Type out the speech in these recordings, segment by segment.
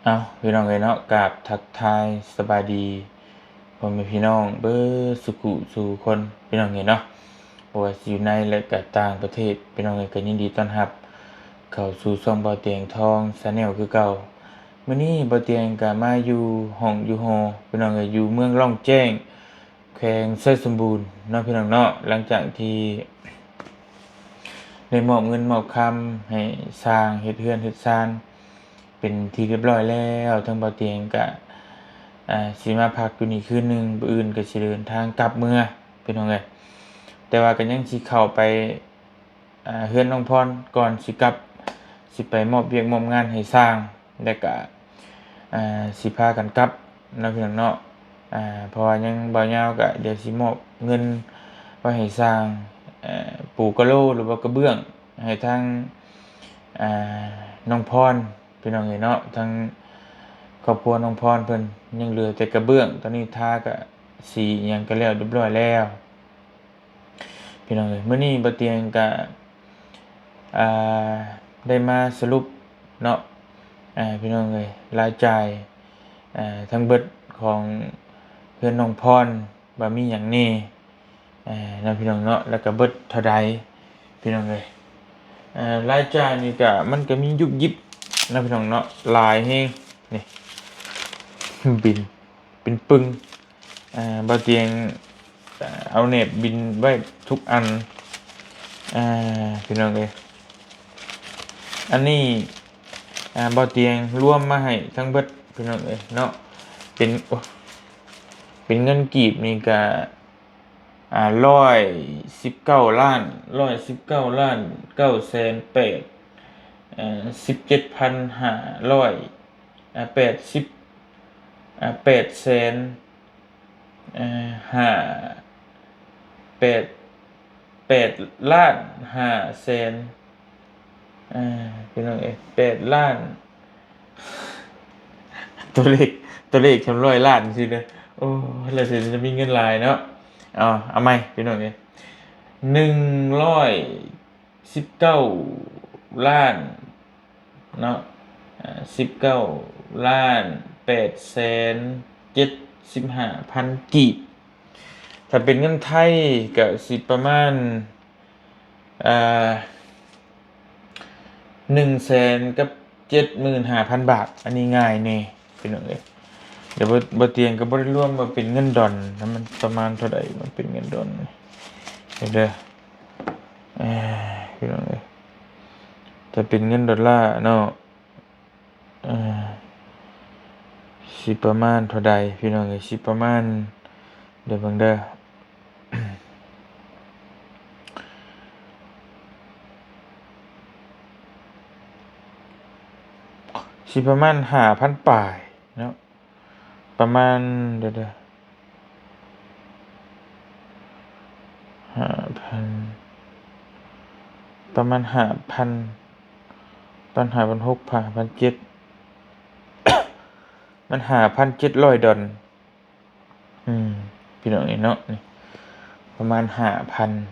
เอาพี่น้องเลยเนาะกราบทักทายสบายดีพ่อแม่พี่น้องเบิดสุขุสู่คนพี่น้องเลยเนาะบ่ว่าสิอยู่ในและก็ต่างประเทศพี่น้องเลยก็ยินดีต้อนรับเข้าสู่ช่องเบาเตียงทอง Channel คือเก่ามื้อนี้เบาเตียงก็มาอยู่ห้องอยู่หอพี่น้องเอ้ยอยู่เมืองร่องแจ้งแขวงไชยสมบูรณ์เนาะพี่น้องเนาะหลังจากที่ได้มอบเงินมอบคำให้สร้างเฮ็ดเรือนเฮ็ดศาล เป็นที่เรียบร้อยแล้วทางบ่อเตียงก็สิมาพักอยู่นี่คืนหนึ่งมื้ออื่นก็สิเดินทางกลับเมืองพี่น้องเอ้ยแต่ว่าก็ยังสิเข้าไปเรือนน้องพรก่อนสิกลับสิไปมอบเวียกมอบงานให้สร้างแล้วก็สิพากันกลับเนาะพี่น้องเนาะเพราะว่ายังบ่ยาวก็เดี๋ยวสิมอบเงินไว้ให้สร้างปูกะโลหรือว่ากระเบื้องให้ทางอ่าน้องพร พี่น้องเอ้ยเนาะทั้งครอบครัวน้องพรเพิ่นยังเหลือแต่กระเบื้องตอนนี้ทาก็สีอิหยังก็แล้วเรียบร้อยแล้วพี่น้องเอ้ยมื้อนี้บ่เตียงก็อ่าได้มาสรุปเนาะพี่น้องเอ้ยรายจ่ายทั้งเบิดของเพื่อนน้องพรว่ามีหยังแหน่เนาะพี่น้องเนาะแล้วก็เบิดเท่าใดพี่น้องเอ้ยรายจ่ายนี่ก็มันก็มียุบยิบนะพี่น้องเนาะหลายแฮงนี่บินเป็นปึงบ่เตียงเอาเน็ตบินไว้ทุกอันพี่น้องเอ้ยอันนี้บ่เตียงรวมมาให้ทั้งเบิดพี่น้องเอ้ยเนาะเป็นโอ้เป็นเงินกีบนี่ก็119,000,000119,908,17,50080800,000ห้า8,8,500,000พี่น้องเอ้ย8,000,000ตัวเลขตัวเลขคำ100,000,000สิเด้อโอ้แล้วสิจะมีเงินหลายเนาะเอาใหม่พี่น้องเอ้ย119,000,000เนาะ19,875,000กีบถ้าเป็นเงินไทยก็สิประมาณอ่า100,000กับ75,000บาทอันนี้ง่ายแน่พี่น้องเอ้ยเดี๋ยวบ่เตียงก็บ่ได้รวมว่าเป็นเงินดอลแล้วมันประมาณเท่าใดมันเป็นเงินดอลเด้อพี่น้องเอ้ยถ้าเป็นเงินดอลลาร์เนาะสิประมาณเท่าใดพี่น้องเอ้ยสิประมาณเดี๋ยวเบิ่งเด้อสิประมาณ5,000ปลายเนาะประมาณเดี๋ยว5,000ประมาณ5,000ประมาณ5,600 5,700มัน5,700ดอลพี่น้องเอ้ยเนาะนี่ประมาณ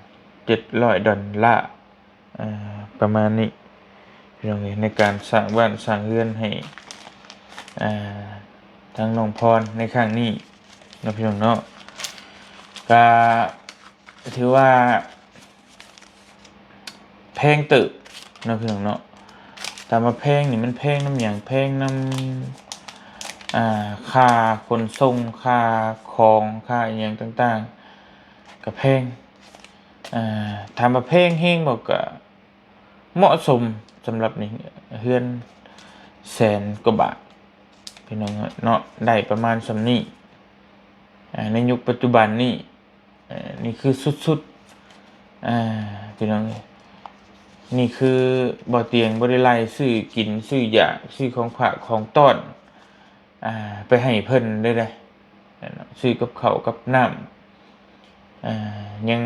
5,700ดอลลาร์ประมาณนี้พี่น้องเอ้ยในการสร้างบ้านสร้างเรือนให้ทางน้องพรในครั้งนี้เนาะพี่น้องเนาะก็ถือว่าแพงตึกเนาะพี่น้องเนาะแต่มาแพงนี่มันแพงน้ำหยังแพงน้ำค่าขนส่งค่าของค่าอหยังต่างๆก็แพงถามว่าแพงแฮงบ่ก็เหมาะสมสำหรับนี่เรือน100,000 กว่าบาทพี่น้องเนาะได้ประมาณส่ำนี้ในยุคปัจจุบันนี้นี่คือสุดๆพี่น้องเอ้ยนี่คือบ่เตียงบ่ได้ไล่ซื้อกินซื้อยาซื้อของฝากของต้อนไปให้เพิ่นได้เด้ซื้อกับข้าวกับน้ำยัง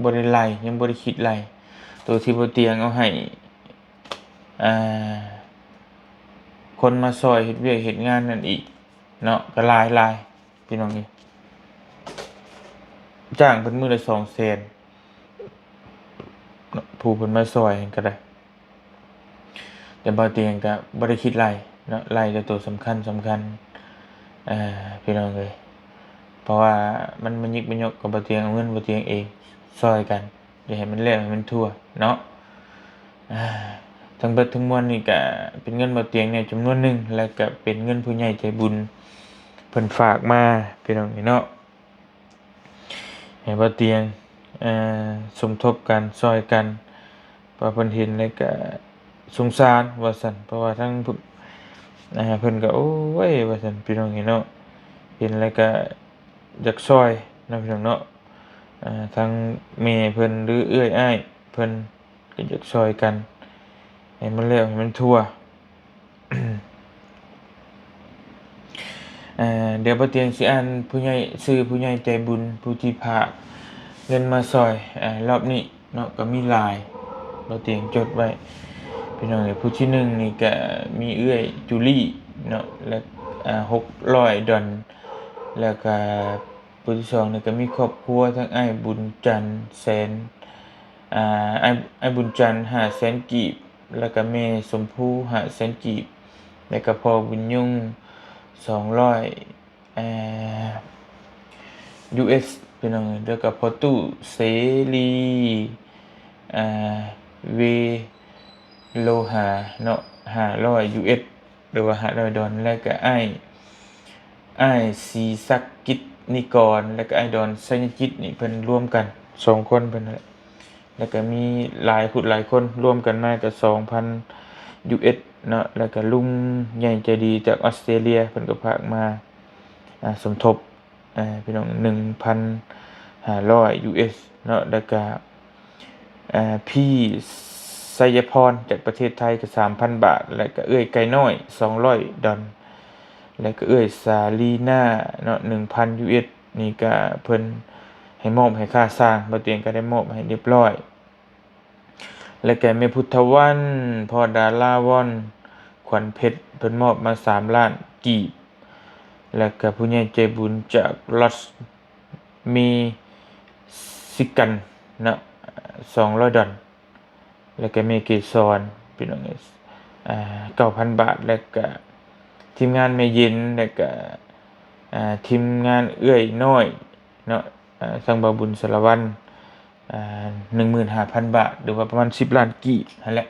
บ่ได้ไล่ยังบ่ได้คิดไล่ตัวที่บ่เตียงเอาให้คนมาซอยเฮ็ดเวียกเฮ็ดงานนั่นอีกเนาะก็หลายๆพี่น้องเอ้ยจ้างเพิ่นมื้อละ200,000ผู้เพิ่นมาซอยก็ได้แต่บ่เตียงก็บ่ได้คิดไร เนาะไล่แต่ตัวสำคัญพี่น้องเอ้ยเพราะว่ามันยิกมันยกกับบ่เตียงเอาเงินบ่เตียงเองซอยกันอย่าให้มันแล้วให้มันทั่วเนาะอาทั้งเบิดทั้งมวลนี่ก็เป็นเงินบ่เตียงเนี่ยจำนวนหนึ่งแล้วก็เป็นเงินผู้ใหญ่ใจบุญเพิ่นฝากมาพี่น้องเอ้ยเนาะให้บ่เตียงอ่าสมทบกันซอยกันเพราะเพิ่นเห็นแล้วก็สงสารว่าซั่นเพราะว่าทั้งผู้เพิ่นก็โอ้ยว่าซั่นพี่น้องเอ้ยเนาะเห็นแล้วก็อยากซอยเนาะพี่น้องเนาะทั้งแม่เพิ่นหรือเอื้อยอ้ายเพิ่นก็อยากซอยกันให้มันแล้วให้มันทั่ว เดี๋ยวบ่เตียงสิอ่านผู้ใหญ่ชื่อผู้ใหญ่ใจบุญผู้ที่ฝากเงินมาซอยรอบนี้เนาะก็มีหลายบ่เตียงจดไว้พี่น้องเอ้ยผู้ที่หนึ่งนี่ก็มีเอื้อยจูลี่เนาะและ$600แล้วก็ผู้ที่สองนี่ก็มีครอบครัวทั้งอ้ายบุญจันทร์แสนอ้ายบุญจันทร์500,000กีบแล้วก็แม่สมภู500,000กีบแล้วก็พ่อบุญยง200อ่า US พี่น้องเอ้ยแล้วก็พ่อตู้เสรีอ่าเวโลหะเนาะ500 US หรือว่า$500แล้วก็อ้ายศรีศักดิ์กิจนิกรแล้วก็อ้ายดอนสัญญจิตนี่เพิ่นรวมกัน2คนเพิ่นนั่นแหละแล้วก็มีหลายผู้หลายคนรวมกันมาก็2,000 US เนาะแล้วก็ลุงใหญ่ใจดีจากออสเตรเลียเพิ่นก็ฝากมาสมทบพี่น้อง1,500 US เนาะแล้วก็พี่ไสยพรจากประเทศไทยก็3,000 บาทแล้วก็เอื้อยไก่น้อย$200แล้วก็เอื้อยสาลีน่าเนาะ1,000 US นี่ก็เพิ่นให้มอบให้ค่าสร้างบ่เตียงก็ได้มอบให้เรียบร้อยแล้วก็แม่พุทธวันพ่อดาราว่อนขวัญเพชรเพิ่นมอบมา3ล้านกีบแล้วก็ผู้ใหญ่ใจบุญจากลอสมีซิกันเนาะ$200แล้วก็แม่เกษรพี่น้องเอ้ย9,000 บาทแล้วก็ทีมงานแม่เย็นแล้วก็ทีมงานเอื้อยน้อยเนาะสังบาบุญสารวัตร15,000 บาทหรือว่าประมาณ10ล้านกีบนั่นแหละ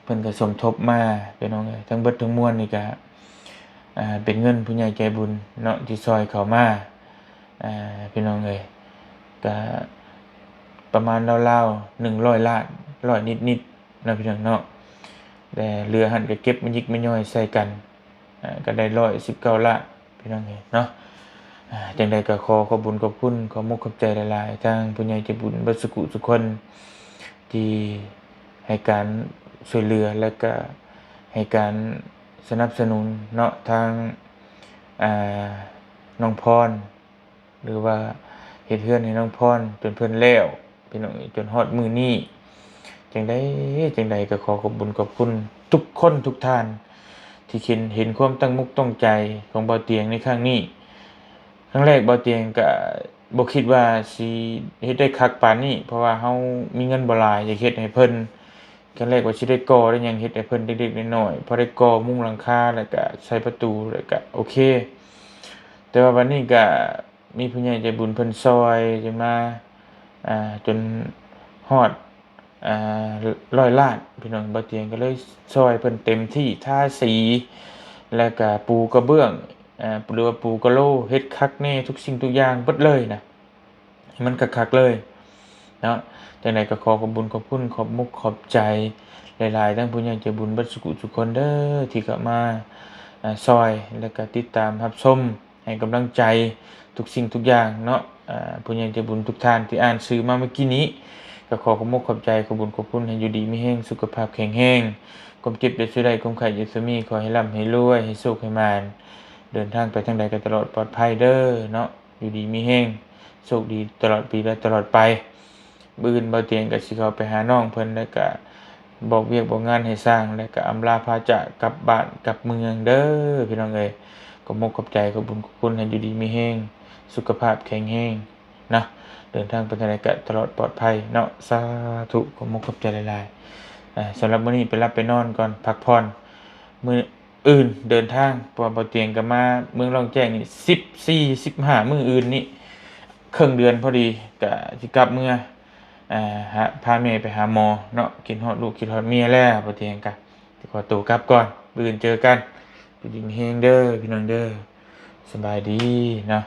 เพิ่นก็สมทบมาพี่น้องเอ้ยทั้งเบิดทั้งมวลนี่ก็เป็นเงินผู้ใหญ่ใจบุญเนาะที่ซอยเข้ามาพี่น้องเอ้ยก็ประมาณราวๆ100ล้านร้อยนิดๆเนาะพี่น้องเนาะแต่เหลือหั้นก็เก็บมายิกมาย่อยใส่กันก็ได้119ล้านพี่น้องเอ้ยเนาะจังใดก็ขอขอบคุญขอบคุณขอมุกขอบใจหลายๆทางผู้ใหญ่ใจบุญเบิดสุขุทุกคนที่ให้การช่วยเหลือและก็ให้การสนับสนุนเนาะทางน้องพรหรือว่าเฮ็ดเรือนให้น้องพรจนเพิ่นแล้วพี่น้องจนฮอดมื้อนี้จังใดก็ขอขอบคุญขอบคุณทุกคนทุกท่านที่เห็นความตั้งมุกตั้งใจของบ่าวเตียงในครั้งนี้ครั้งแรกบ่าวเตียงก็บ่คิดว่าสิเฮ็ดได้คักปานนี้เพราะว่าเฮามีเงินบ่หลายอยากเฮ็ดให้เพิ่นครั้งแรกว่าสิได้ก่อได้หยังเฮ็ดให้เพิ่นเล็กๆน้อยๆพอได้ก่อมุงหลังคาแล้วก็ใส่ประตูแล้วก็โอเคแต่ว่าบัดนี้ก็มีผู้ใหญ่ใจบุญเพิ่นซอยจนมาจนฮอด100ล้านพี่น้องบ่าวเตียงก็เลยซอยเพิ่นเต็มที่ทาสีแล้วก็ปูกระเบื้องหรือว่าปูกะโลเฮ็ดคักแน่ทุกสิ่งทุกอย่างเบิดเลยนะให้มันคักๆเลยเนาะจังใดก็ขอขอบคุญขอบคุณขอบมุกขอบใจหลายๆทั้งผู้ใหญ่ใจบุญเบิดสุขุทุกคนเด้อที่เข้ามาซอยแล้วก็ติดตามรับชมให้กำลังใจทุกสิ่งทุกอย่างเนาะผู้ใหญ่ใจบุญทุกท่านที่อ่านชื่อมาเมื่อกี้นี้ก็ขอขอบมุกขอบใจขอบคุญขอบคุณให้อยู่ดีมีแรงสุขภาพแข็งแรงความเจ็บอย่าช่วยได้ความไข้อย่ามีขอให้ร่ำให้รวยให้สุขให้มานเดินทางไปทางใดก็ตลอดปลอดภัยเด้อเนาะอยู่ดีมีแรงโชคดีตลอดปีและตลอดไปมื้ออื่นบ่าวเตียงก็สิเข้าไปหาน้องเพิ่นแล้วก็บอกเวียกบอกงานให้สร้างแล้วก็อำลาพาจากกลับบ้านกลับเมืองเด้อพี่น้องเอ้ยขอบมุกขอบใจขอบคุญขอบคุณให้อยู่ดีมีแรงสุขภาพแข็งแรงนะเดินทางไปทางใดก็ตลอดปลอดภัยเนาะสาธุขอบมุกขอบใจหลายๆสำหรับมื้อนี้ไปรับไปนอนก่อนพักผ่อนมื้อ อื่นเดินทางเพราะว่าบ่เตียงก็มาเมืองร่องแจ้งนี่14-15มื้ออื่นนี่ครึ่งเดือนพอดีก็สิกลับเมื่อหาพาแม่ไปหาหมอเนาะคิดฮอดลูกคิดฮอดเมียแล้วบ่เตียงก็สิขอตัวกลับก่อนมื้ออื่นเจอกันอยู่ดีมีแรงเด้อพี่น้องเด้อสำบายดีเนาะ